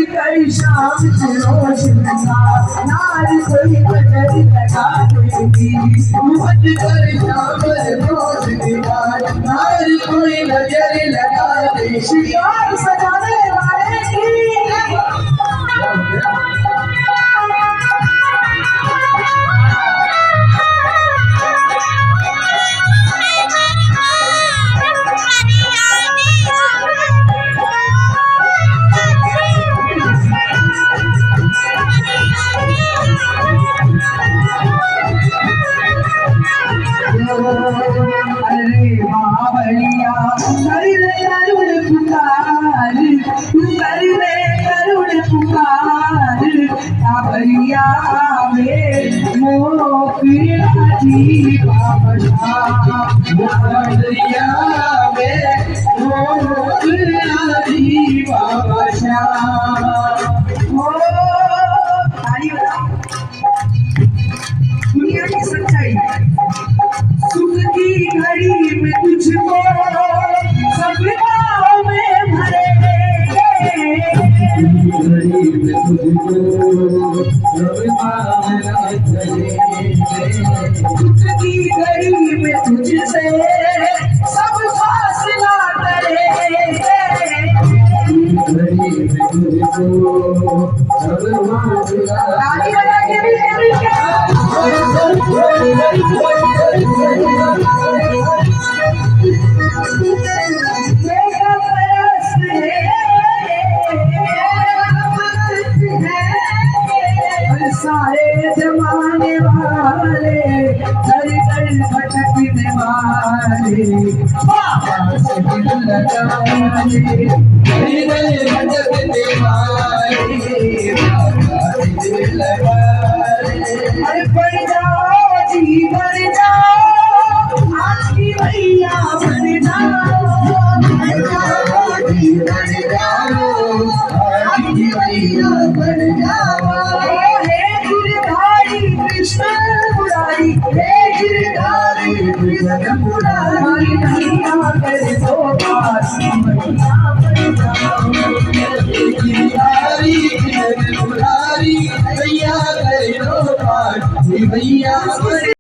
कई शाम से रोशन का नारी कोई बजर लगा देगी मत कर शाम रोशन का नारी कोई नजर लगा दे शिकार सजाने वाले की अरे बावलिया कर ले करुण पुकार तू कर ले करुण पुकार बावलिया में मोकिया जी बाबा बावलिया में मोकिया जी बाबा दुनिया की सच्चाई सुख की घड़ी में तुझको सब गाँव में भरे घड़ी में तुझको सब सुख की घड़ी में तुझसे सब फासला करे घड़ी में तुझको सब सारे जमाने वाले घर घर भटकने वाले बाबा से दिल लगाने भटकने वाले बाबा से दिल लगाने अरे बढ़ जाओ जी बढ़ जाओ आपकी भैया बढ़ जाओ जी बढ़ जाओ आपकी भैया बढ़ जाओ कृष्ण मुरारी हे गिरधारी कृष्ण मुरारी मैया करे तो पास मैया बढ़ जाओ गिरधारी कृष्ण मुरारी मैया करे तो पास मैया